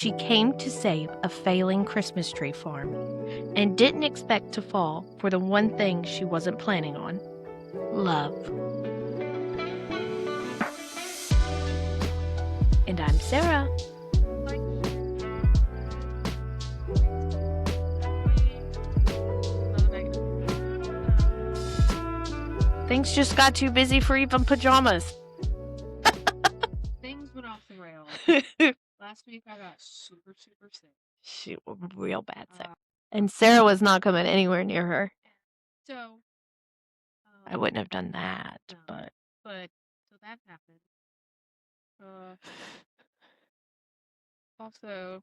She came to save a failing Christmas tree farm and didn't expect to fall for the one thing she wasn't planning on: love. And I'm Sarah. Things just got too busy for even pajamas. Things went off the rails. Last week I got super sick. She was real bad sick. And Sarah was not coming anywhere near her. So I wouldn't have done that, no, but so that happened. Also,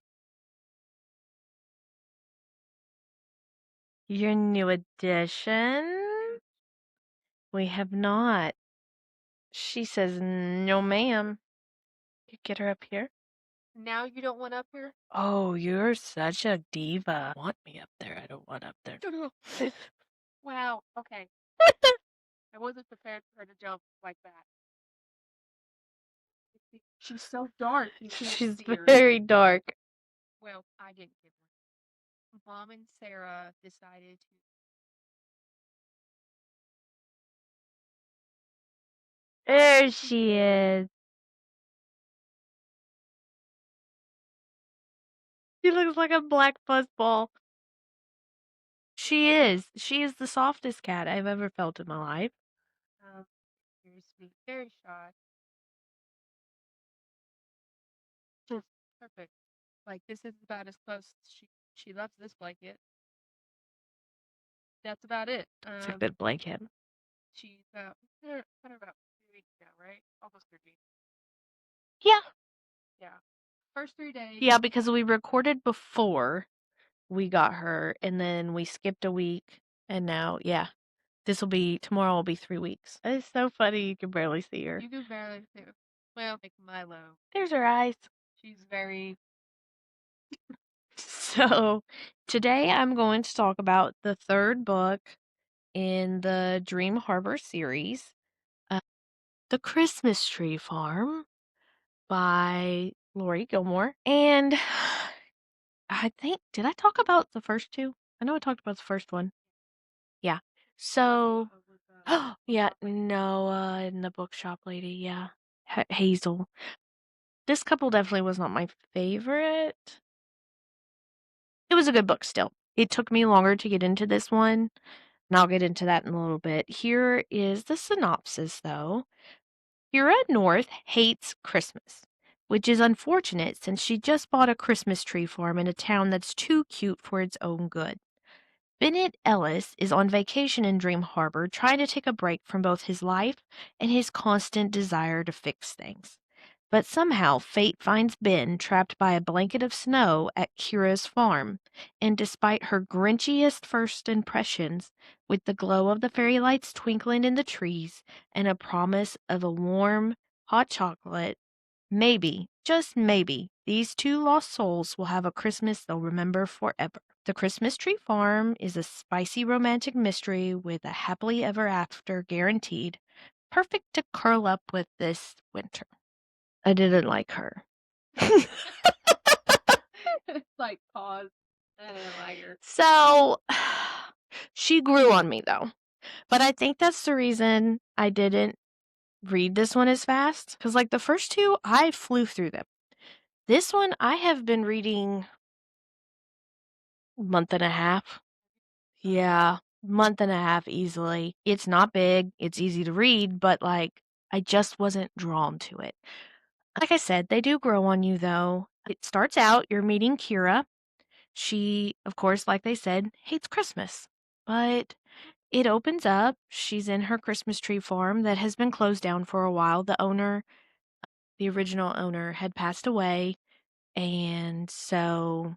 your new addition? We have not. She says, no, ma'am. You get her up here? now you don't want up here? Oh, you're such a diva. Want me up there? I don't want up there. Wow, okay. I wasn't prepared for her to jump like that. She's so dark. You can't She's see her. very dark. Well, I didn't give her. Mom and Sarah decided to. There she is. She looks like a black fuzzball. She is. She is the softest cat I've ever felt in my life. Here's me, very shy. Just perfect. Like, this is about as close. She loves this blanket. That's about it. It's a good blanket. She's about 3 weeks now, right? Almost 3 weeks. Yeah. Yeah. First 3 days. Yeah, because we recorded before we got her, and then we skipped a week, and now, yeah. Tomorrow will be 3 weeks. It's so funny, you can barely see her. You can barely see her. Well, like Milo. There's her eyes. She's very... So, today I'm going to talk about the third book in the Dream Harbor series, The Christmas Tree Farm by Lori Gilmore. And I think, did I talk about the first two? I know I talked about the first one. Yeah. So, yeah, Noah and the bookshop lady, yeah. Hazel. This couple definitely was not my favorite. It was a good book still. It took me longer to get into this one, and I'll get into that in a little bit. Here is the synopsis, though. Kira North hates Christmas, which is unfortunate since she just bought a Christmas tree farm in a town that's too cute for its own good. Bennett Ellis is on vacation in Dream Harbor, trying to take a break from both his life and his constant desire to fix things. But somehow fate finds Ben trapped by a blanket of snow at Kira's farm, and despite her Grinchiest first impressions, with the glow of the fairy lights twinkling in the trees and a promise of a warm, hot chocolate, maybe, just maybe, these two lost souls will have a Christmas they'll remember forever. The Christmas Tree Farm is a spicy romantic mystery with a happily ever after guaranteed, perfect to curl up with this winter. I didn't like her. like, pause. I didn't like her. So, she grew on me, though. But I think that's the reason I didn't read this one as fast. Because, like, the first two, I flew through them. This one, I have been reading a month and a half. Yeah, month and a half easily. It's not big. It's easy to read, but, like, I just wasn't drawn to it. Like I said, they do grow on you, though. It starts out, you're meeting Kira. She, of course, like they said, hates Christmas. But it opens up. She's in her Christmas tree farm that has been closed down for a while. The original owner, had passed away. And so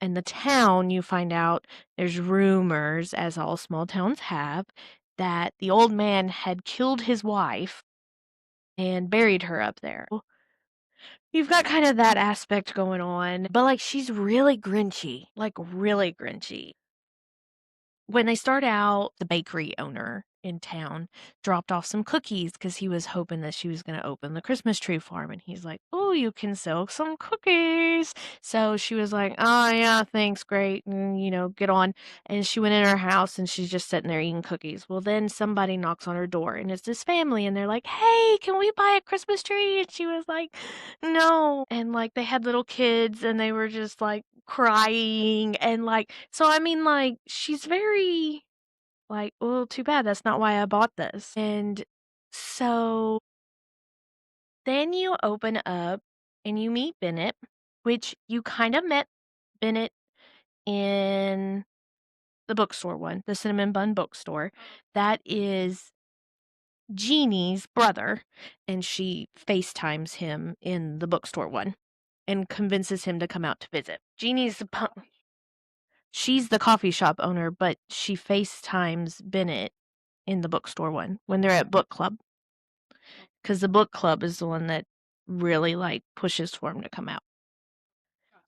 in the town, you find out there's rumors, as all small towns have, that the old man had killed his wife and buried her up there. You've got kind of that aspect going on, but like she's really Grinchy, like really Grinchy. When they start out, the bakery owner in town, dropped off some cookies because he was hoping that she was going to open the Christmas tree farm. And he's like, "Oh, you can sell some cookies." So she was like, "Oh, yeah, thanks, great. And, get on." And she went in her house and she's just sitting there eating cookies. Well, then somebody knocks on her door and it's this family and they're like, "Hey, can we buy a Christmas tree?" And she was like, "No." And like they had little kids and they were just like crying and like, so I mean, like, she's very like, "Well, too bad, that's not why I bought this." And so then you open up and you meet Bennett, which you kind of met Bennett in the bookstore one, the Cinnamon Bun bookstore. That is Jeannie's brother, and she FaceTimes him in the bookstore one and convinces him to come out to visit. She's the coffee shop owner, but she FaceTimes Bennett in the bookstore one when they're at book club. Because the book club is the one that really like pushes for him to come out.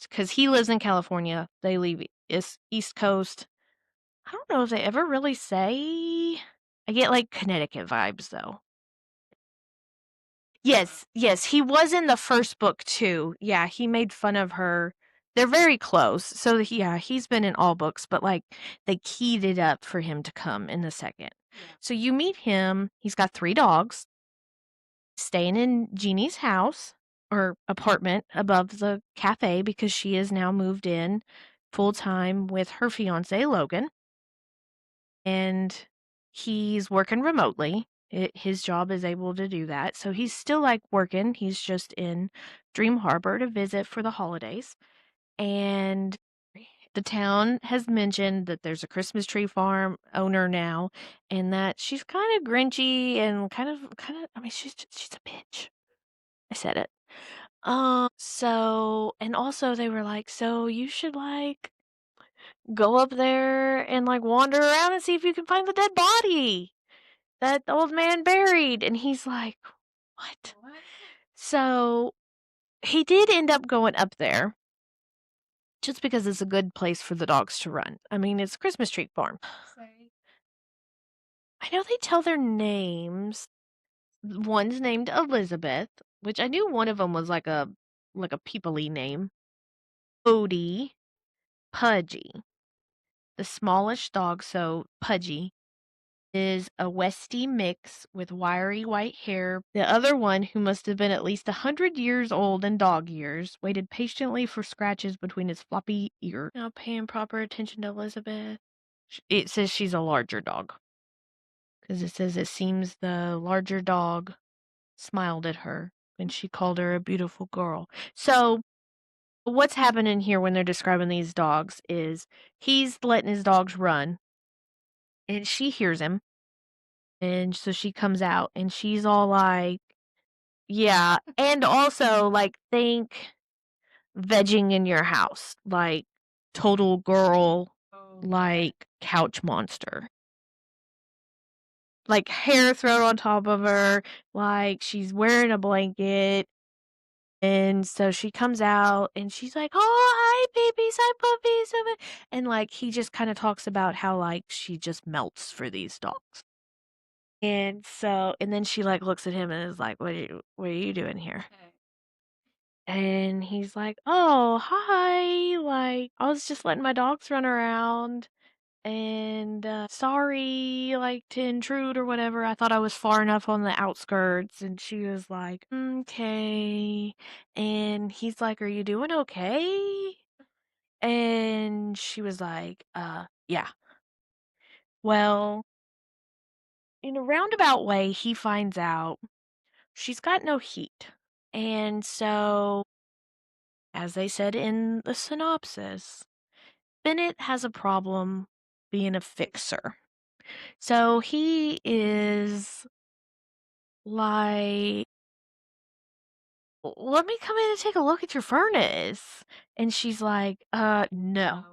Because he lives in California, they leave East Coast. I don't know if they ever really say. I get like Connecticut vibes though. Yes, yes, he was in the first book too. Yeah, he made fun of her. They're very close. So yeah, he's been in all books, but like they keyed it up for him to come in the second. Yeah. So you meet him. He's got 3 dogs. Staying in Jeannie's house or apartment above the cafe because she is now moved in full time with her fiance Logan, and he's working remotely. His job is able to do that, so he's still like working. He's just in Dream Harbor to visit for the holidays, and the town has mentioned that there's a Christmas tree farm owner now, and that she's kind of Grinchy and kind of. I mean, she's a bitch. I said it. So, and also they were like, "So you should like go up there and like wander around and see if you can find the dead body that the old man buried." And he's like, "What?" So he did end up going up there just because it's a good place for the dogs to run. I mean, it's a Christmas tree farm. I know they tell their names. One's named Elizabeth, which I knew one of them was like a people-y name. Odie, Pudgy. The smallest dog, so Pudgy, is a Westie mix with wiry white hair. The other one, who must have been at least 100 years old in dog years, waited patiently for scratches between his floppy ears. Now paying proper attention to Elizabeth. It says she's a larger dog. Because it says it seems the larger dog smiled at her when she called her a beautiful girl. So what's happening here when they're describing these dogs is he's letting his dogs run and she hears him. And so she comes out and she's all like, yeah. And also, like, think vegging in your house, like total girl, like couch monster. Like hair thrown on top of her, like she's wearing a blanket. And so she comes out and she's like, "Oh, hi, babies, hi, puppies." And like he just kind of talks about how like she just melts for these dogs. And so, and then she like looks at him and is like, "What are you doing here?" And he's like, "Oh, hi. Like, I was just letting my dogs run around and sorry like to intrude or whatever. I thought I was far enough on the outskirts." And she was like, "Okay." And he's like, "Are you doing okay?" And she was like, yeah. Well, in a roundabout way, he finds out she's got no heat. And so, as they said in the synopsis, Bennett has a problem being a fixer. So he is like, "Let me come in and take a look at your furnace." And she's like, no.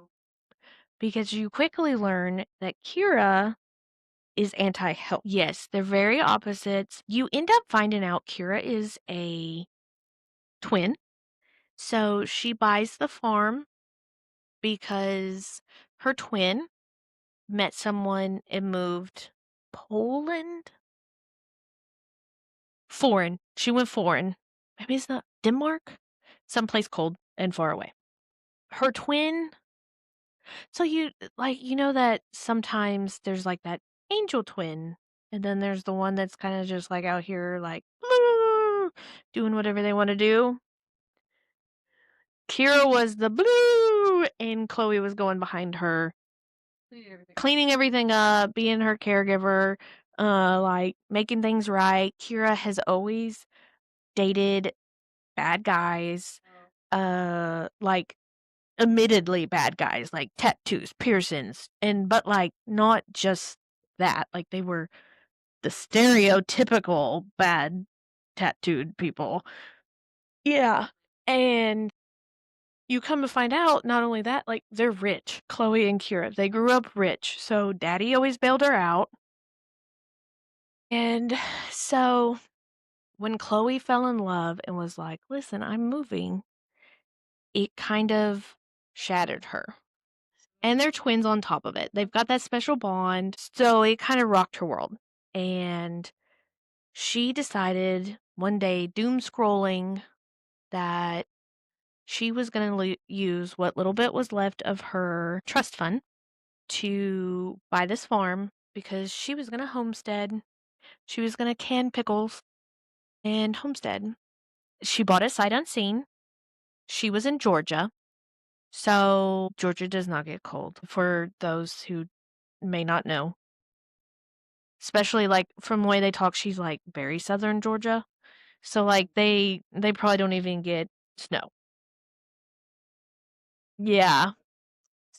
Because you quickly learn that Kira is anti-help. Yes, they're very opposites. You end up finding out Kira is a twin. So she buys the farm because her twin met someone and moved Poland? Foreign. She went foreign. Maybe it's not Denmark? Someplace cold and far away. Her twin, so you know that sometimes there's, like, that angel twin, and then there's the one that's kinda just, like, out here, like, doing whatever they wanna do? Kira was the blue, and Chloe was going behind her, Clean everything. cleaning everything up, being her caregiver, like, making things right. Kira has always dated bad guys, Oh. like, admittedly bad guys, like tattoos, piercings, but, like, not just that, like, they were the stereotypical bad tattooed people. Yeah, and you come to find out, not only that, like, they're rich, Chloe and Kira, they grew up rich, so daddy always bailed her out, and so when Chloe fell in love and was like, "Listen, I'm moving," it kind of shattered her. And they're twins on top of it. They've got that special bond, so it kinda rocked her world, and she decided one day, doom scrolling, that she was gonna use what little bit was left of her trust fund to buy this farm because she was gonna homestead. She was gonna can pickles and homestead. She bought it sight unseen. She was in Georgia, so Georgia does not get cold, for those who may not know. Especially, like, from the way they talk, she's, like, very Southern Georgia. So, like, they probably don't even get snow. Yeah.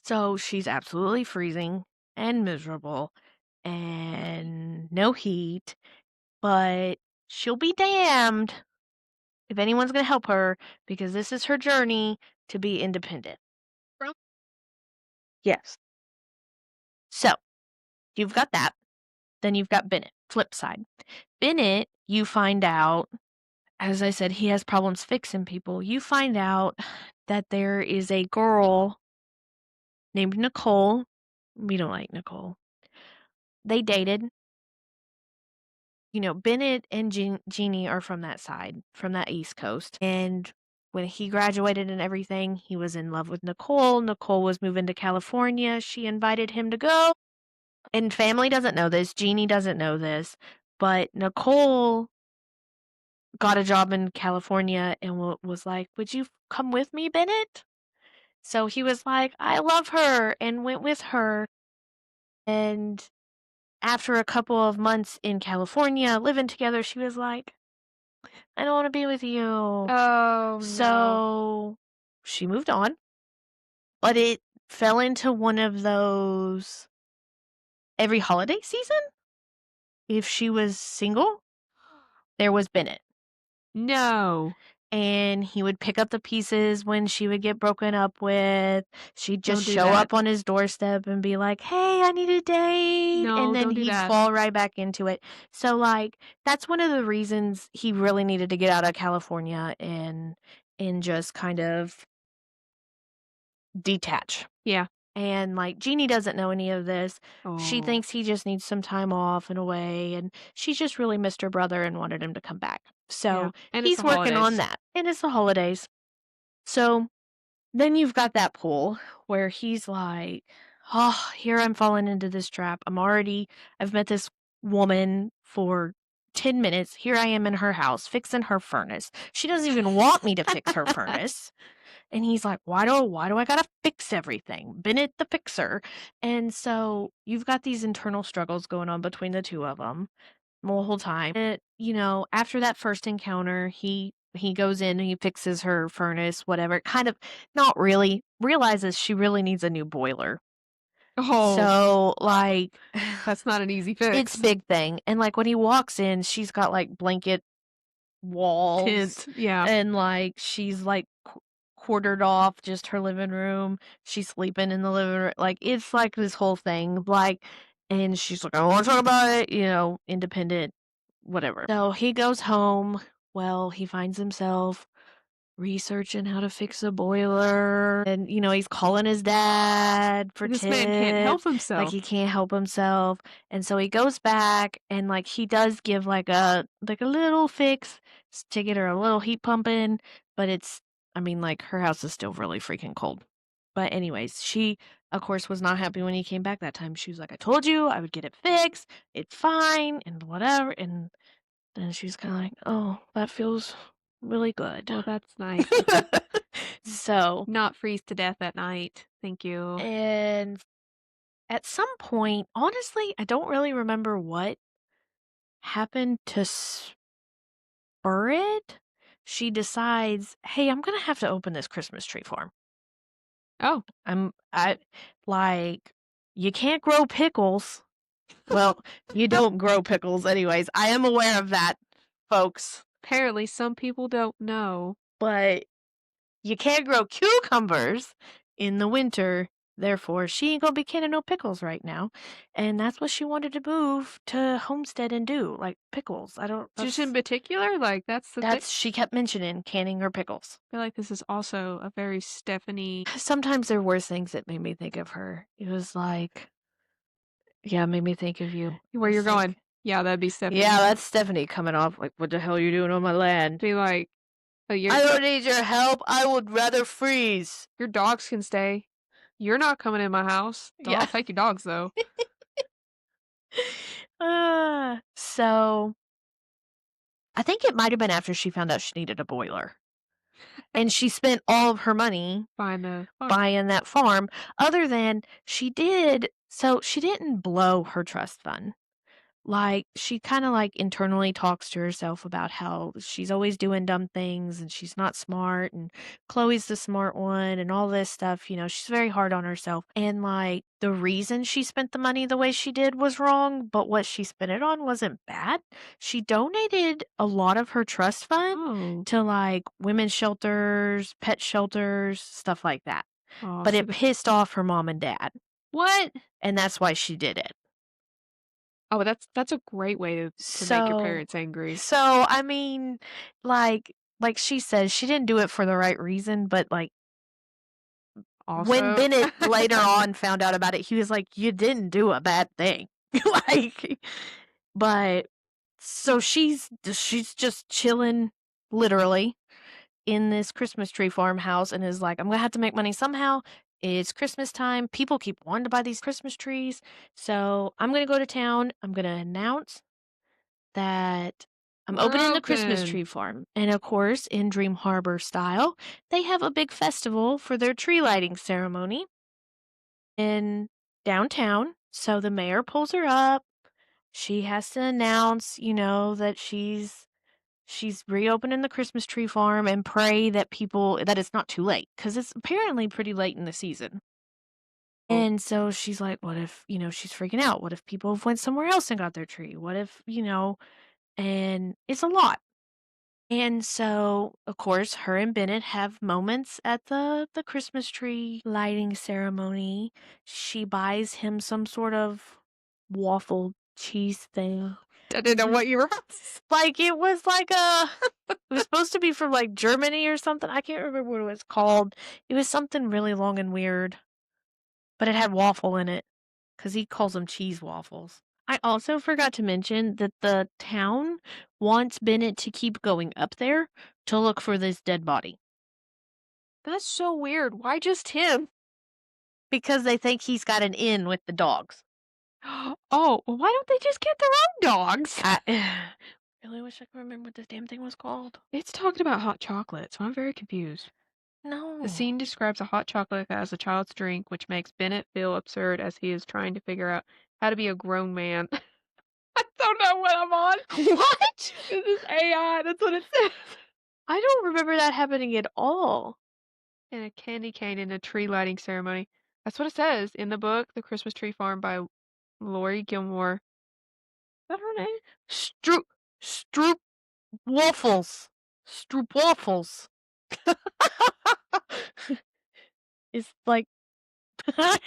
So, she's absolutely freezing and miserable and no heat, but she'll be damned if anyone's gonna help her because this is her journey to be independent. From Yes. So, you've got that. Then you've got Bennett, flip side. Bennett, you find out, as I said, he has problems fixing people. You find out that there is a girl named Nicole. We don't like Nicole. They dated. Bennett and Jeannie are from that side, from that East Coast. And when he graduated and everything, he was in love with Nicole. Nicole was moving to California. She invited him to go. And family doesn't know this. Jeannie doesn't know this. But Nicole got a job in California and was like, "Would you come with me, Bennett?" So he was like, "I love her," and went with her. And after a couple of months in California living together, she was like, "I don't want to be with you." Oh, no. So she moved on, but it fell into one of those every holiday season. If she was single, there was Bennett. No. And he would pick up the pieces when she would get broken up with. She'd just Don't do show that. up on his doorstep and be like, "Hey, I need a date." No, And then don't do he'd that. fall right back into it. So, like, that's one of the reasons he really needed to get out of California and just kind of detach. Yeah. And, like, Jeannie doesn't know any of this. She Oh. thinks he just needs some time off and away, and she just really missed her brother and wanted him to come back. Yeah. So, And it's the he's working on holidays. that. And it's the holidays. So then you've got that pull where he's like, "Oh, here I'm falling into this trap. I've met this woman for 10 minutes. Here I am in her house fixing her furnace. She doesn't even want me to fix her furnace." And he's like, "Why do I gotta fix everything? Bennett the fixer." And so you've got these internal struggles going on between the two of them the whole time. After that first encounter, he goes in and he fixes her furnace, whatever. Kind of not really realizes she really needs a new boiler. Oh, So, like, that's not an easy it's fix. big thing. And like when he walks in, she's got like blanket walls Tint. Yeah. and like she's like quartered off just her living room. She's sleeping in the living room. Like it's like this whole thing. Like, and she's like, "I don't want to talk about it," independent, whatever. So he goes home. Well, he finds himself researching how to fix a boiler, and, he's calling his dad for This man can't help tips, like, himself. he can't help himself, and so he goes back and, like, he does give, like a little fix to get her a little heat pumping, but I mean, like, her house is still really freaking cold. But anyways, she, of course, was not happy when he came back that time. She was like, "I told you I would get it fixed. It's fine," and whatever, and then she's kinda like, "Oh, that feels really good." Well, that's nice. I can So, not freeze to death at night. Thank you. and at some point, honestly, I don't really remember what happened to spur it. She decides, "Hey, I'm gonna have to open this Christmas tree farm. Oh, I like, you can't grow pickles." Well, you don't grow pickles anyways. I am aware of that, folks, apparently some people don't know. but you can't grow cucumbers in the winter. Therefore, she ain't gonna be canning no pickles right now. And that's what she wanted to move to Homestead and do, like pickles. I don't Just in particular, like, that's the thing. She kept mentioning canning her pickles. I feel like this is also a very Stephanie. Sometimes there were things that made me think of her. It was like, yeah, made me think of you. Where you're It's going. like, Yeah, that'd be yeah, Stephanie. that's Stephanie coming off. Like, what the hell are you doing on my land? Be like, "Oh, I don't need your help. I would rather freeze. your dogs can stay. You're not coming in my house. Yeah. I'll take your dogs, though." So I think it might have been after she found out she needed a boiler. And she spent all of her money Find the farm. buying that farm, other than she didn't blow her trust fund. Like, she kinda, like, internally talks to herself about how she's always doing dumb things and she's not smart and Chloe's the smart one and all this stuff, she's very hard on herself. And, like, the reason she spent the money the way she did was wrong, but what she spent it on wasn't bad. She donated a lot of her trust fund Oh. to, like, women's shelters, pet shelters, stuff like that. Oh, But so it the pissed off her mom and dad, what? and that's why she did it. Oh, that's a great way to make your So parents angry. I mean, like she says, she didn't do it for the right reason, but, like, when Also, Bennett later on found out about it, he was like, "You didn't do a bad thing." Like, but so she's just chilling, literally, in this Christmas tree farmhouse and is like, "I'm gonna have to make money somehow. It's Christmas time. People keep wanting to buy these Christmas trees, so I'm gonna go to town. I'm gonna announce that I'm we're opening the Christmas open. tree farm." And of course, in Dream Harbor style, they have a big festival for their tree lighting ceremony in downtown. So the mayor pulls her up. She has to announce, that she's reopening the Christmas tree farm and pray that it's not too late because it's apparently pretty late in the season. Oh, And so she's like, what if, she's freaking out. What if people have went somewhere else and got their tree? What if, and it's a lot. And so, of course, her and Bennett have moments at the Christmas tree lighting ceremony. She buys him some sort of waffle cheese thing. I didn't know what you were. Like, it was like it was supposed to be from, like, Germany or something. I can't remember what it was called. It was something really long and weird, but it had waffle in it because he calls them cheese waffles. I also forgot to mention that the town wants Bennett to keep going up there to look for this dead body That's so weird. Why just him? because they think he's got an in with the dogs. Oh, well, why don't they just get their own dogs? I really wish I could remember what this damn thing was called. It's talking about hot chocolate, so I'm very confused. The No. scene describes a hot chocolate as a child's drink, which makes Bennett feel absurd as he is trying to figure out how to be a grown man. I don't know what I'm on. What? This is AI. That's what it says. I don't remember that happening at all. And a candy cane in a tree lighting ceremony. That's what it says in the book, The Christmas Tree Farm by Lori Gilmore. Is that her name? Stroop waffles. Stroop waffles. It's like I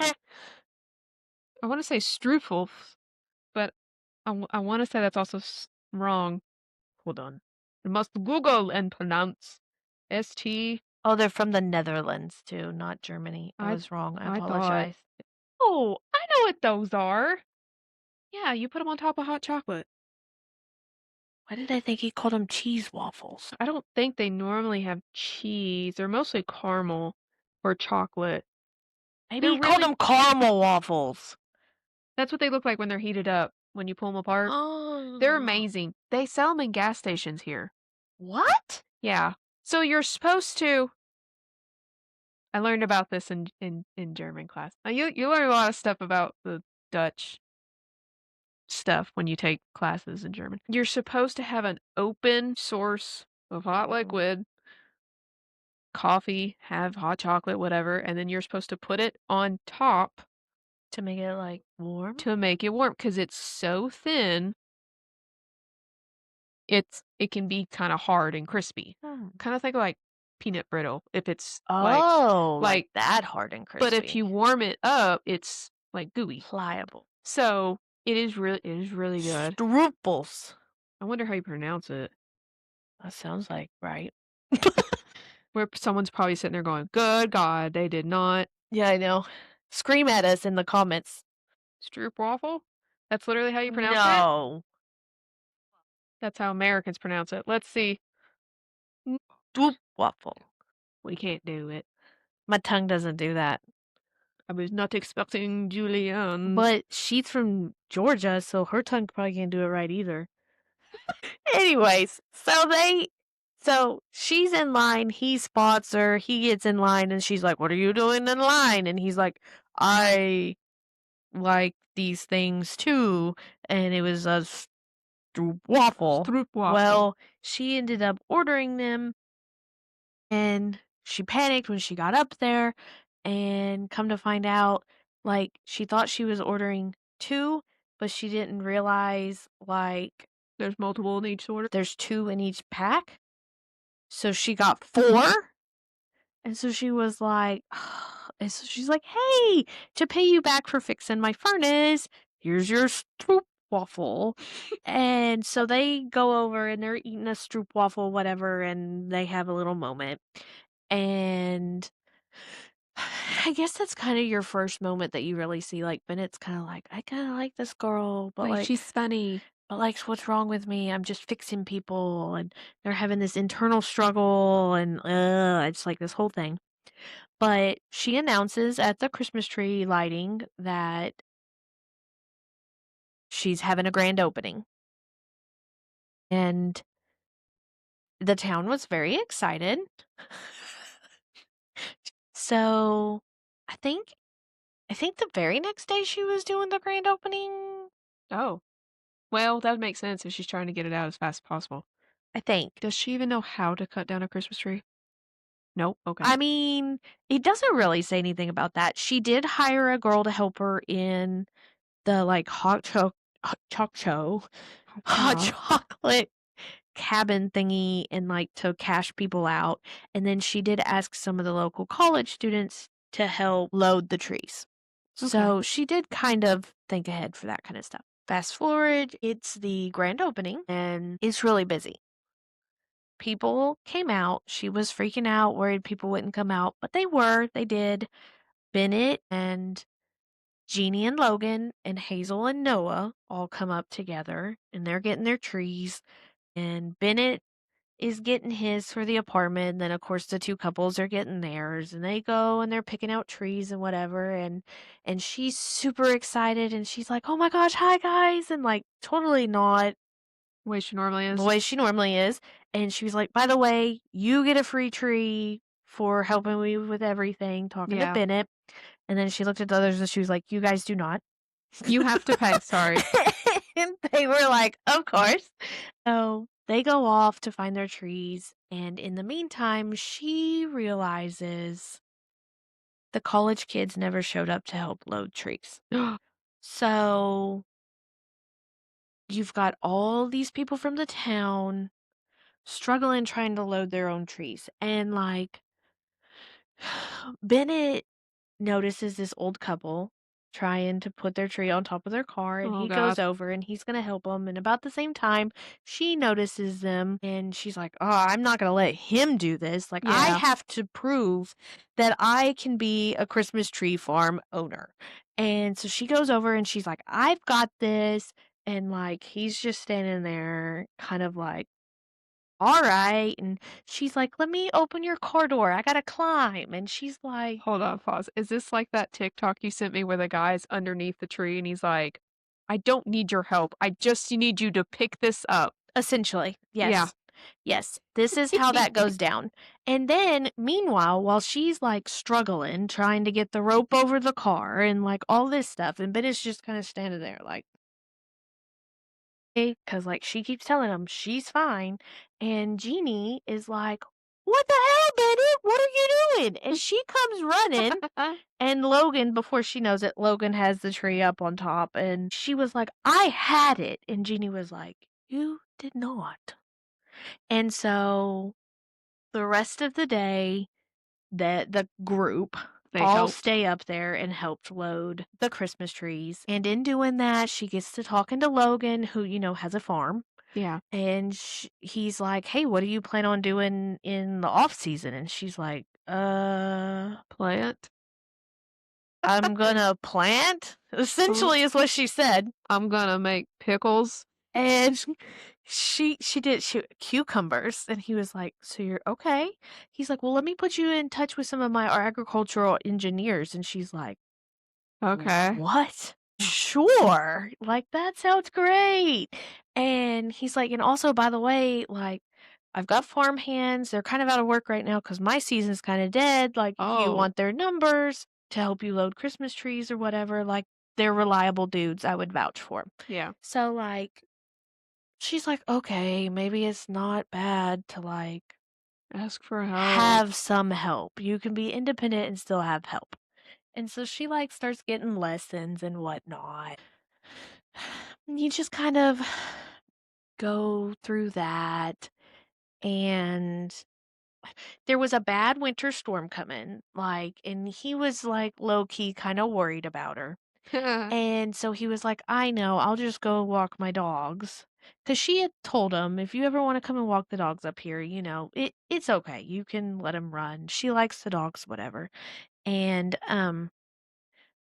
want to say Strufel, but I want to say that's also wrong. hold on. I must Google and pronounce. ST. Oh, they're from the Netherlands too, not Germany. I I was wrong. I I thought. apologize. Oh, I know what those are. Yeah, you put them on top of hot chocolate. Why did I think he called them cheese waffles? I don't think they normally have cheese. They're mostly caramel or chocolate. Maybe They're he called really them caramel waffles. That's what they look like when they're heated up, when you pull them apart. They're Oh. amazing. They sell them in gas stations here. What? Yeah. So you're supposed to I learned about this in German class. You learn a lot of stuff about the Dutch stuff when you take classes in German. You're supposed to have an open source of hot Mm. liquid, coffee, have hot chocolate, whatever, and then you're supposed to put it on top To make it like warm? to make it warm because it's so thin, it can be kind of hard and crispy. Hmm. Kind of think of like peanut brittle if it's Oh, like like that hard and but if crispy. you warm it up, it's like gooey. Pliable. So it is really good. Struples. I wonder how you pronounce it. That sounds like right. Where someone's probably sitting there going, "Good God, they did not Yeah, I know. Scream at us in the comments. stroopwafel." That's literally how you pronounce it. No. That's how Americans pronounce it. Let's see. N- Stroop waffle. We can't do it. My tongue doesn't do that. I was not expecting Julian. But she's from Georgia, so her tongue probably can't do it right either. Anyways, so she's in line, he spots her, he gets in line, and she's like, "What are you doing in line?" And he's like, "I like these things too." And it was a waffle. Stroopwafel. Well, she ended up ordering them, and she panicked when she got up there, and come to find out, like, she thought she was ordering 2, but she didn't realize, like, There's multiple in each order. there's 2 in each pack. So she got 4, and so she was like and so she's like, "Hey, to pay you back for fixing my furnace, here's your stroopwafel." And so they go over and they're eating a stroopwafel, whatever, and they have a little moment. And I guess that's kinda your first moment that you really see, like, Bennett's kinda like, "I kinda like this girl, but, Like she's funny. what's wrong with me? I'm just fixing people," and they're having this internal struggle, and, it's like this whole thing. But she announces at the Christmas tree lighting that she's having a grand opening, and the town was very excited. So, I think the very next day she was doing the grand opening, Oh, well, that would make sense if she's trying to get it out as fast as possible. I think. Does she even know how to cut down a Christmas tree? Nope. Okay. I mean, it doesn't really say anything about that. She did hire a girl to help her in the, like, hot Cha. chocolate cabin thingy and, like, to cash people out, and then she did ask some of the local college students to help load the trees. Okay. So, she did kind of think ahead for that kinda stuff. Fast forward, it's the grand opening, and it's really busy. People came out, she was freaking out, worried people wouldn't come out, but they did. Bennett and Jeannie and Logan and Hazel and Noah all come up together, and they're getting their trees, and Bennett is getting his for the apartment, and then, of course, the 2 couples are getting theirs, and they go and they're picking out trees and whatever, and she's super excited, and she's like, "Oh my gosh, hi, guys," and, like, totally not Way she normally the is. way she normally is, and she was like, "By the way, you get a free tree for helping me with everything," talking to Yeah. Bennett, and then she looked at the others and she was like, "You guys do not." You have to pay. Sorry. And they were like, "Of course." So, they go off to find their trees, and in the meantime, she realizes the college kids never showed up to help load trees. So, you've got all these people from the town struggling trying to load their own trees, and, like, Bennett notices this old couple, trying to put their tree on top of their car, and Oh he goes god. over and he's gonna help them. And about the same time, she notices them and she's like, "Oh, I'm not gonna let him do this. Like, I Yeah. have to prove that I can be a Christmas tree farm owner." And so she goes over and she's like, "I've got this." And like he's just standing there, kind of like, "All right." And she's like, "Let me open your car door. I gotta climb." And she's like, Hold on, pause. Is this like that TikTok you sent me where the guy's underneath the tree and he's like, "I don't need your help. I just need you to pick this up." essentially, Yeah. yes. Yes, this is how that goes down. And then, meanwhile, while she's, like, struggling, trying to get the rope over the car and, like, all this stuff, and Ben is just kinda standing there like, because like, she keeps telling him she's fine, and Jeannie is like, "What the hell, Bennett? What are you doing?" And she comes running, and Logan, before she knows it, Logan has the tree up on top, and she was like, "I had it," and Jeannie was like, "You did not." And so the rest of the day, the group They all helped. stay up there and helped load the Christmas trees. And in doing that, she gets to talking to Logan, who, has a farm. Yeah. And he's like, "Hey, what do you plan on doing in the off season?" And she's like, Plant. I'm gonna plant," I'm essentially is what she said. I'm gonna make pickles. And she did cucumbers, and he was like, "So you're okay?" He's like, "Well, let me put you in touch with some of my agricultural engineers." And she's like, Okay. "What? Sure. Like, that sounds great." And he's like, "And also, by the way, like, I've got farm hands. They're kind of out of work right now because my season's kind of dead. Like, if you Oh, want their numbers to help you load Christmas trees or whatever, like, they're reliable dudes. I would vouch for." yeah. So, like, she's like, "Okay, maybe it's not bad to, like, Ask for help. have some help. You can be independent and still have help." And so she, like, starts getting lessons and whatnot. And you just kind of go through that, and there was a bad winter storm coming, like, and he was, like, low key kinda worried about her. And so he was like, "I know, I'll just go walk my dogs." Because she had told him, "If you ever wanna come and walk the dogs up here, it's okay. You can let them run. She likes the dogs, whatever." And,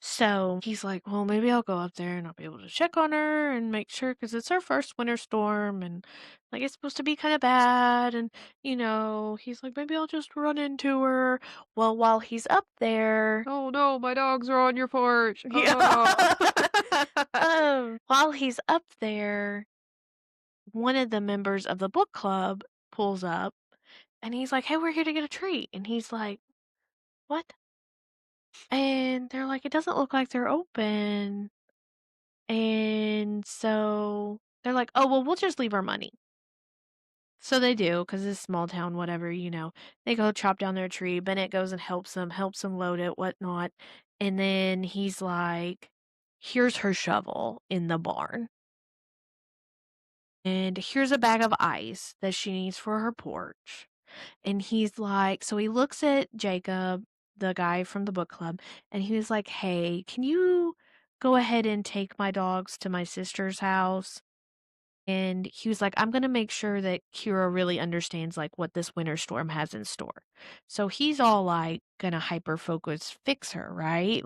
so he's like, "Well, maybe I'll go up there and I'll be able to check on her and make sure because it's her first winter storm and, like, it's supposed to be kinda bad." And, he's like, "Maybe I'll just run into her." Well, while he's up there. Oh no, my dogs are on your porch. Yeah. Oh. While he's up there, one of the members of the book club pulls up and he's like, "Hey, we're here to get a treat." And he's like, "What?" And they're like, "It doesn't look like they're open." And so they're like, "Oh, well, we'll just leave our money." So they do, because it's small town, whatever, They go chop down their tree. Bennett goes and helps them load it, whatnot. And then he's like, "Here's her shovel in the barn. And here's a bag of ice that she needs for her porch." And he's like, so he looks at Jacob, the guy from the book club, and he was like, "Hey, can you go ahead and take my dogs to my sister's house?" And he was like, "I'm gonna make sure that Kira really understands, like, what this winter storm has in store." So he's all like, gonna hyper focus fix her, right?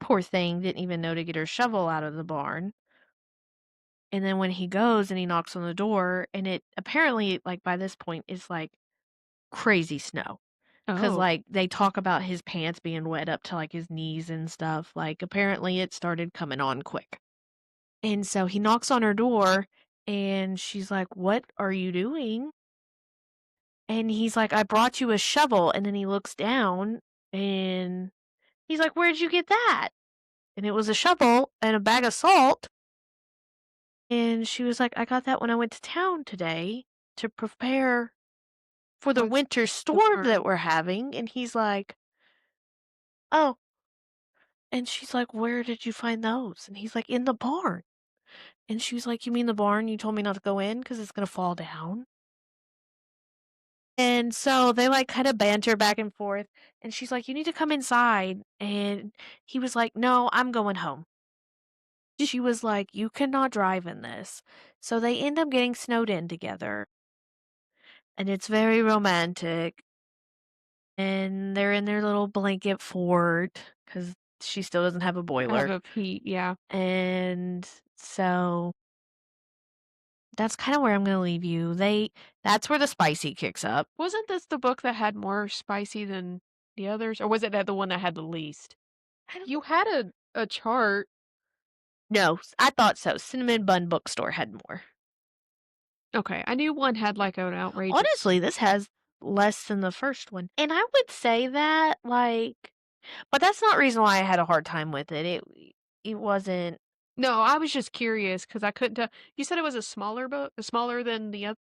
Poor thing, didn't even know to get her shovel out of the barn. And then when he goes and he knocks on the door, and it apparently, like, by this point, is like crazy snow. 'Cause, Oh. like, they talk about his pants being wet up to, like, his knees and stuff. Like, apparently it started coming on quick. And so he knocks on her door, and she's like, "What are you doing?" And he's like, "I brought you a shovel." And then he looks down, and he's like, "Where'd you get that?" And it was a shovel and a bag of salt. And she was like, "I got that when I went to town today to prepare for the For the winter storm that storm. we're having." And he's like, "Oh." And she's like, "Where did you find those?" And he's like, "In the barn." And she's like, "You mean the barn you told me not to go in because it's gonna fall down?" And so they, like, kinda banter back and forth, and she's like, "You need to come inside," and he was like, "No, I'm going home." She was like, "You cannot drive in this." So they end up getting snowed in together, and it's very romantic, and they're in their little blanket fort because she still doesn't have a Have boiler, a heat, yeah. and so that's kinda where I'm gonna leave you. That's where the spicy kicks up. Wasn't this the book that had more spicy than the others, or was it that the one that had the least? I don't You had a chart. No, I thought so. Cinnamon Bun Bookstore had more. Okay, I knew one had, like, an outrageous. Honestly, this has less than the first one, and I would say that, like but that's not reason why I had a hard time with it. It wasn't No, I was just curious because I couldn't tell. You said it was a smaller book? Smaller than the oth.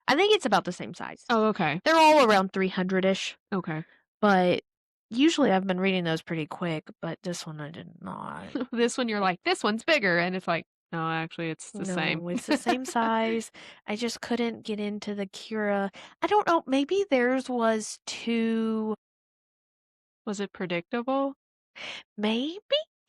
I think it's about the same size. Oh, okay. They're all around 300-ish, Okay. but usually I've been reading those pretty quick, but this one I did not. This one, you're like, "This one's bigger," and it's like, "No, actually, it's the same." No, it's the same size. I just couldn't get into the Kira. I don't know, maybe theirs was too Was it predictable? maybe?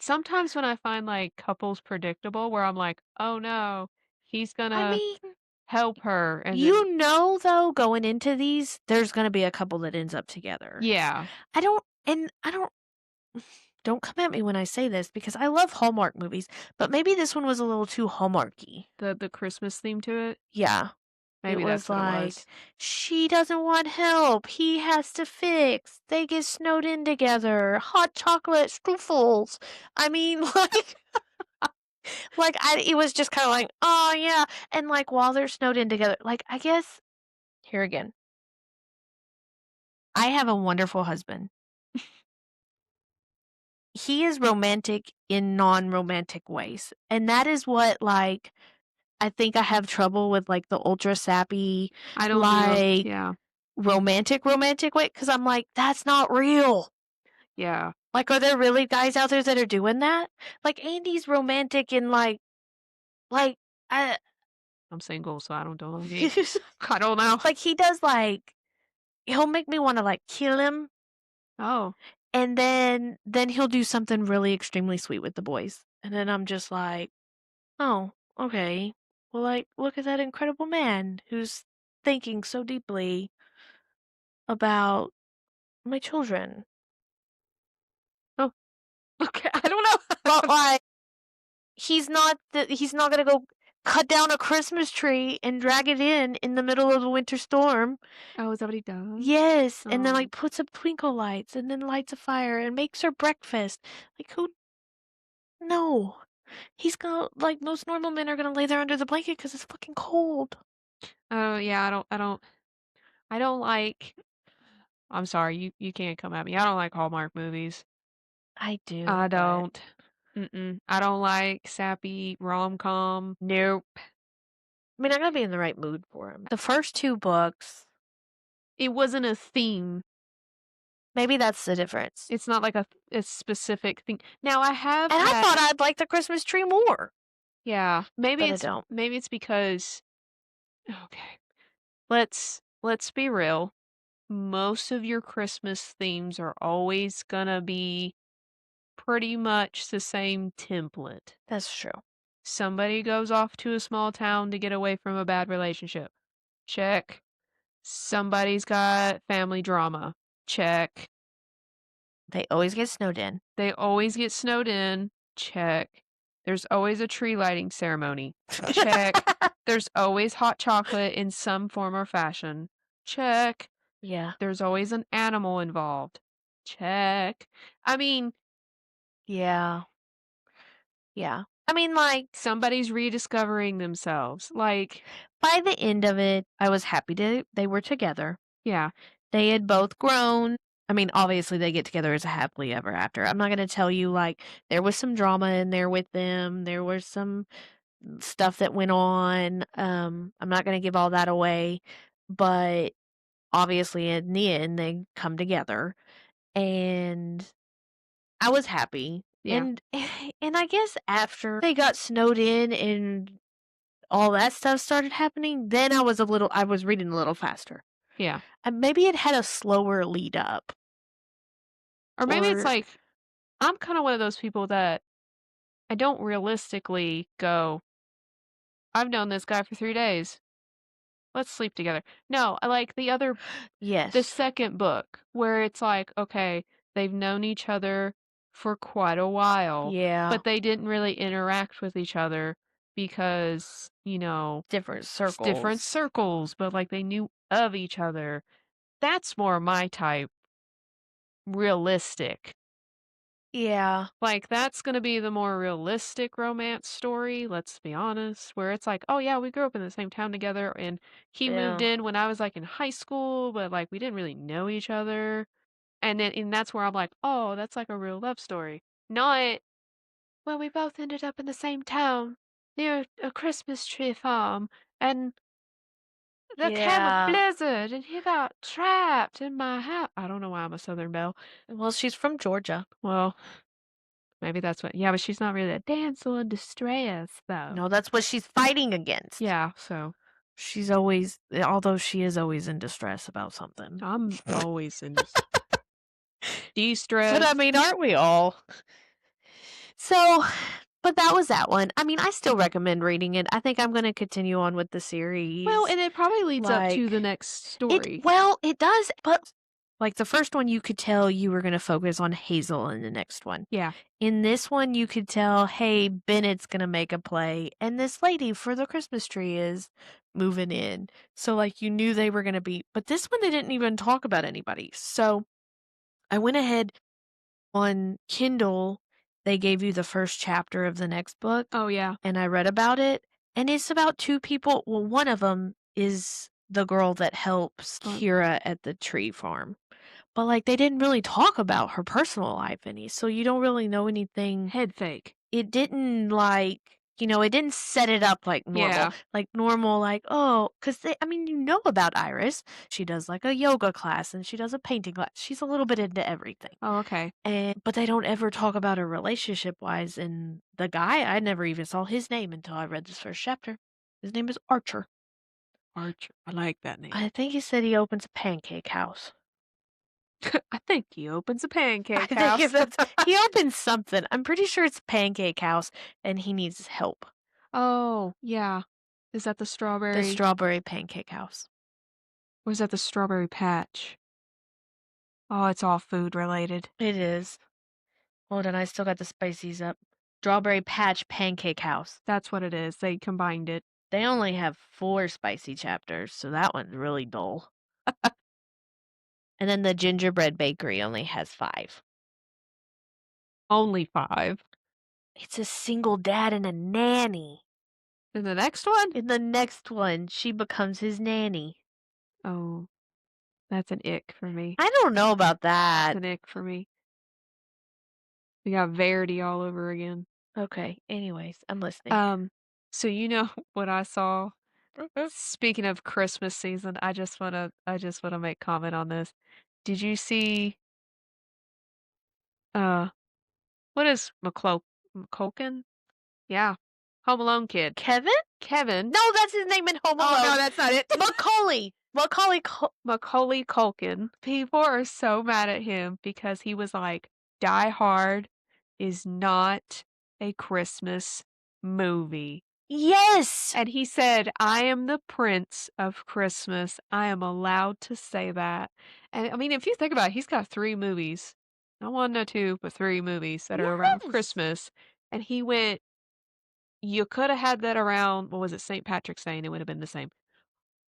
Sometimes when I find, like, couples predictable where I'm like, "Oh, no, he's I gonna mean, help her," and then you know, though, going into these, there's gonna be a couple that ends up together. yeah, I don't come at me when I say this because I love Hallmark movies, but maybe this one was a little too Hallmarky. the Christmas theme to it, Yeah. It maybe was that's what it like, was. she doesn't want help. He has to fix. They get snowed in together. Hot chocolate strudels. I mean, it was just kind of like, oh yeah. And like while they're snowed in together, like I guess here again, I have a wonderful husband. He is romantic in non-romantic ways. And that is what like I think I have trouble with, like, the ultra sappy, I don't do them. like, Yeah, romantic way because 'cause I'm like, "That's not real." yeah. Like, are there really guys out there that are doing that? Like, Andy's romantic and, like, I I'm single, so I don't know any. I don't know. like, he does, like he'll make me wanna, like, kill him, Oh, and then he'll do something really extremely sweet with the boys, and then I'm just like, "Oh, okay. Well, like, look at that incredible man who's thinking so deeply about my children." oh, okay, I don't know. But, like, he's not gonna go cut down a Christmas tree and drag it in the middle of the winter storm. Oh, is that what he does? Yes, and then, Oh. like, puts up twinkle lights and then lights a fire and makes her breakfast. Like, who no. He's gonna like, most normal men are gonna lay there under the blanket because it's fucking cold. Oh, yeah, I don't like. I'm sorry, you can't come at me. I don't like Hallmark movies. I do, I but don't. Mm-mm. I don't like sappy rom-com. Nope. I mean, I gotta be in the right mood for him. The first 2 books, It wasn't a theme. maybe that's the difference. It's not like a specific thing. Now I have And I had. thought I'd like the Christmas tree more, Yeah, but I don't. maybe it's because okay. Let's be real. Most of your Christmas themes are always gonna be pretty much the same template. That's true. Somebody goes off to a small town to get away from a bad relationship. Check. Somebody's got family drama. Check. They always get snowed in. They always get snowed in. Check. There's always a tree lighting ceremony. Check. There's always hot chocolate in some form or fashion. Check. Yeah. There's always an animal involved. Check. I mean, Yeah. Yeah. I mean, like, somebody's rediscovering themselves. Like, by the end of it, I was happy they were together. yeah. They had both grown. I mean, obviously, they get together as a happily ever after. I'm not gonna tell you, like, there was some drama in there with them. There was some stuff that went on. I'm not gonna give all that away, but obviously, in the end, they come together, and I was happy. Yeah. And and I guess after they got snowed in and all that stuff started happening, then I was reading a little faster. Yeah. And maybe it had a slower lead up Or maybe it's or like, I'm kinda one of those people that I don't realistically go, "I've known this guy for 3 days. Let's sleep together." No, I like the yes. second book where it's like, okay, they've known each other for quite a while, Yeah, but they didn't really interact with each other because, different different circles. circles, but like they knew of each other. That's more my type, realistic. Yeah, Like, that's gonna be the more realistic romance story, let's be honest, where it's like, "Oh, yeah, we grew up in the same town together, and he moved yeah, in when I was, like, in high school, but, like, we didn't really know each other." And that's where I'm like, "Oh, that's like a real love story." Not, "Well, we both ended up in the same town near a Christmas tree farm, and there came a yeah. blizzard, and he got trapped in my house." I don't know why I'm a Southern belle. Well, she's from Georgia. Well, maybe that's what, yeah, but she's not really a damsel in distress, though. No, that's what she's fighting against. Yeah, so She's always although she is always in distress about something. I'm always in this But, I de-stress. mean, aren't we all? So, but that was that one. I mean, I still recommend reading it. I think I'm gonna continue on with the Well, series. and it probably leads up to the Like, next story. it does, but, like, the first one, you could tell you were gonna focus on Hazel in the next one. Yeah. In this one, you could tell, "Hey, Bennett's gonna make a play, and this lady for the Christmas tree is moving in." So, like, you knew they were gonna be but this one, they didn't even talk about anybody. So, I went ahead on Kindle, they gave you the first chapter of the next book, Oh, yeah. and I read about it, and it's about 2 people well, one of them is the girl that helps Uh, Kira at the tree farm, but, like, they didn't really talk about her personal life any, so you don't really know anything head fake. it didn't, like it didn't set it up Yeah. like normal, like, oh, because I mean, you know about Iris. She does, like, a yoga class, and she does a painting class. She's a little bit into everything. Oh, okay. But they don't ever talk about her relationship-wise, and the guy, I never even saw his name until I read this first chapter. His name is Archer. Archer. I like that name. I think he said he opens a pancake house. I think he opens a I pancake think if house. that's he opens something. I'm pretty sure it's a pancake house, and he needs help. Oh, yeah. Is that the The strawberry? strawberry pancake house. Or is that the strawberry patch? Oh, it's all food related. It is. Hold on, I still got the spices up. Strawberry Patch Pancake House. That's what it is. They combined it. They only have 4 spicy chapters, so that one's really dull. And then the Gingerbread Bakery only has 5. Only 5. It's a single dad and a nanny. And the next one? In the next one, she becomes his nanny. Oh, that's an ick for me. I don't know about It's that. an ick for me. We got Verity all over again. Okay, anyways, I'm listening. Um, so you know what I saw? Mhm. Speaking of Christmas season, I just wanna make comment on this. Did you see, uh, what is McCulkin? Yeah, Home Alone kid. Kevin? Kevin. No, that's his name in Home Oh, no, Alone. that's not it. Macaulay. Macaulay Macaulay Culkin. People are so mad at him because he was like, Die Hard is not a Christmas movie. Yes! And he said, I am the prince of Christmas. I am allowed to say that. And I mean, if you think about it, he's got 3 movies. Not 1, not 2, but 3 movies that are around Yes! Christmas. And he went, You could have had that around, what was it, St. Patrick's Day, and it would have been the same.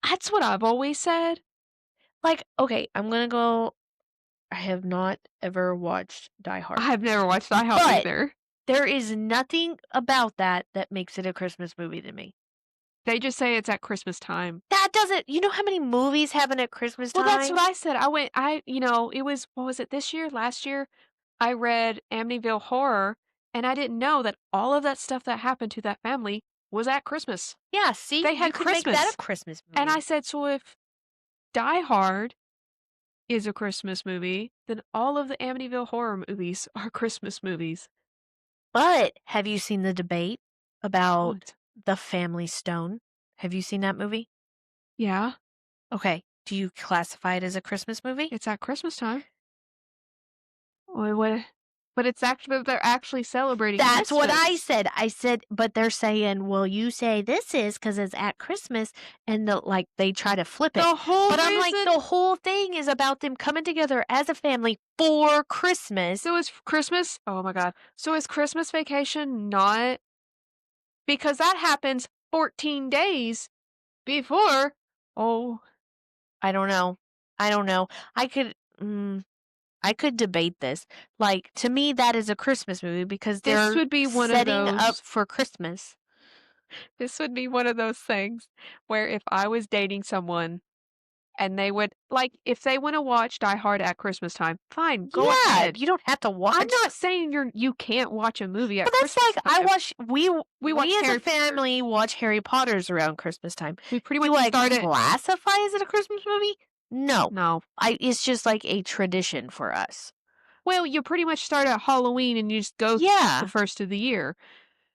That's what I've always said. Like, okay, I'm gonna go I have not ever watched Die Hard, I've never watched Die Hard but either. there is nothing about that that makes it a Christmas movie to me. They just say it's at Christmas time. That doesn't you know how many movies happen at Christmas Well, that's what time? I said. It was, what was it, this year, last year? I read Amityville Horror, and I didn't know that all of that stuff that happened to that family was at Christmas. Yeah, see, They you had could make that a Christmas. Christmas And I movie. said, so if Die Hard is a Christmas movie, then all of the Amityville Horror movies are Christmas movies. But have you seen the debate about What? The Family Stone. Have you seen that movie? Yeah, Okay. Do you classify it as a Christmas movie? it's at Christmas time. What but it's actually they're actually celebrating That's what Christmas. I said. I said, but they're saying, well, you say this is because it's at Christmas, and like they try to flip it. The whole But I'm like, reason the whole thing is about them coming together as a family for Christmas. so is Christmas oh my god. So is Christmas Vacation not because that happens 14 days before oh, I don't know. I don't know. I could. I could debate this. Like, to me, that is a Christmas movie because this they're would be one of setting up those for Christmas. this would be one of those things where if I was dating someone and they would like, if they wanna watch Die Hard at Christmas time, fine, go Yeah, ahead. you don't have to I'm watch. not saying you can't watch a movie But at that's Christmas like I time. watch. We watch We as a Harry Potter. family watch Harry Potter's around Christmas time. We pretty Do much I started classify as it a Christmas movie? No. no. It's just like a tradition for us. Well, you pretty much start at Halloween and you just go through the Yeah. first of the year.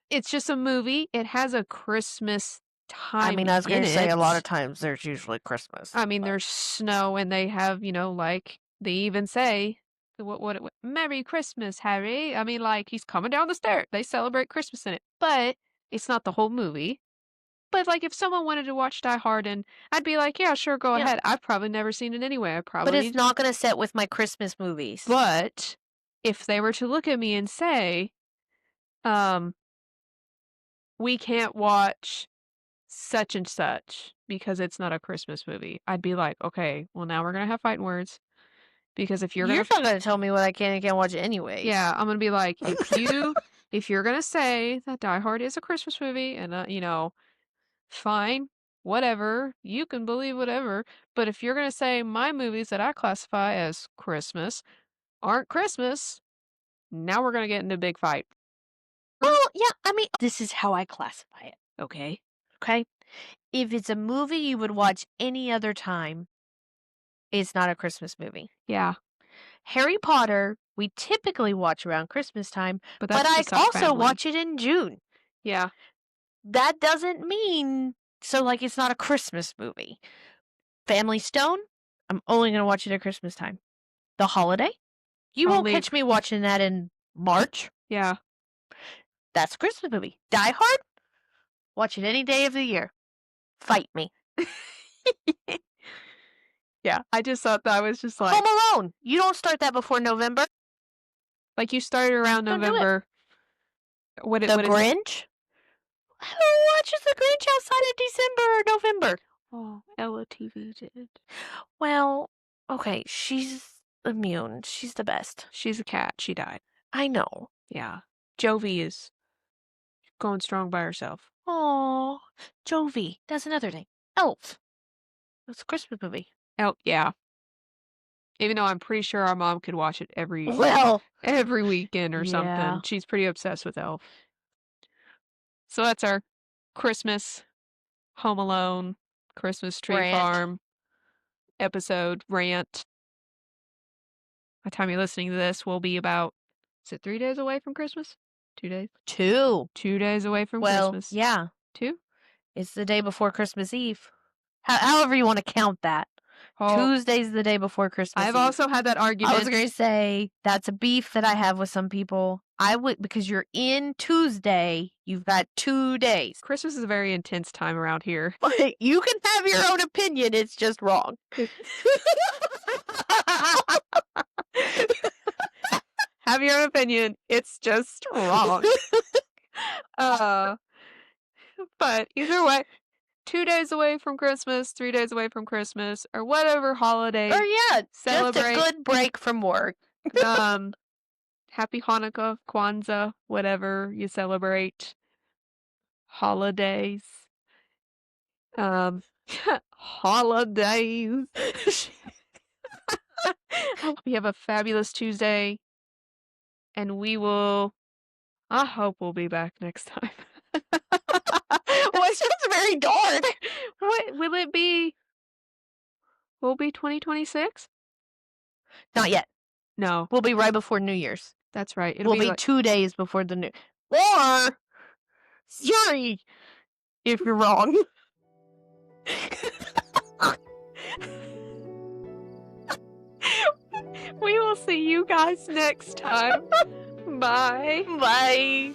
It's just a movie. It has a Christmas I time mean, I was in gonna say a lot of it. times there's usually Christmas, I mean, but there's snow and they have, like, they even say, what "Merry Christmas, Harry." I mean, like, he's coming down the stairs. They celebrate Christmas in it, but it's not the whole movie. But, like, if someone wanted to watch Die Hard and I'd be like, "Yeah, sure, go yeah. ahead." I've probably never seen it anyway. I But probably it's not gonna set with my Christmas movies. but if they were to look at me and say, um, "We can't watch such and such because it's not a Christmas movie," I'd be like, "Okay, well, now we're gonna have fighting words because if you're You're gonna not gonna tell me what I can and can't watch anyways. yeah, I'm gonna be like, if you're gonna say that Die Hard is a Christmas movie and, fine, whatever, you can believe whatever, but if you're gonna say my movies that I classify as Christmas aren't Christmas, now we're gonna get into a big fight. Well, yeah, I mean, this is how I classify it, Okay. okay? If it's a movie you would watch any other time, it's not a Christmas movie. Yeah, Harry Potter, we typically watch around Christmas time, but but that's I just our also family. watch it in June. Yeah. That doesn't mean so like it's not a Christmas movie. Family Stone, I'm only gonna watch it at Christmas time. The Holiday, you won't Only catch me watching that in March. yeah. That's a Christmas movie. Die Hard, watch it any day of the year. Fight me. Yeah, I just thought that was just Home like Alone, you don't start that before November. you started around Don't do it. November. The What is it? Grinch, who watches The Grinch outside of December or November? Oh, Ella TV did. Well, okay, she's immune. She's the best. She's a cat. She died. I know. Yeah. Jovi is going strong by herself. Aw, Jovi. That's another thing. Elf. That's a Christmas movie. Oh, yeah. Even though I'm pretty sure our mom could watch it Well, every weekend or yeah. something. She's pretty obsessed with Elf. So that's our Christmas Home Alone, Christmas Tree Rant. Farm episode rant. By the time you're listening to this, we'll be about, is it 3 days away from Christmas? 2 days? 2. 2 days away from Well, Christmas. yeah. 2? It's the day before Christmas Eve. However you want to count that. Oh, Tuesday's the day before Christmas I've Eve. also had that I was argument. going to say that's a beef that I have with some people. I would because you're in Tuesday, you've got 2 days. Christmas is a very intense time around here. But you can have your own opinion, it's just wrong. Have your own opinion. It's just wrong. But either way, 2 days away from Christmas, 3 days away from Christmas, or whatever holiday. Or yeah, just a Celebrate. good break from work. Happy Hanukkah, Kwanzaa, whatever you celebrate. Holidays. Holidays. Hope you have a fabulous Tuesday, and I hope we'll be back next time. Well, it's just very dark. What will it be? Will it be 2026? Not yet. No, We'll be right before New Year's. that's right. It'll We'll be be like 2 days before the new. Or Yuri. if you're wrong. We will see you guys next time. Bye. Bye.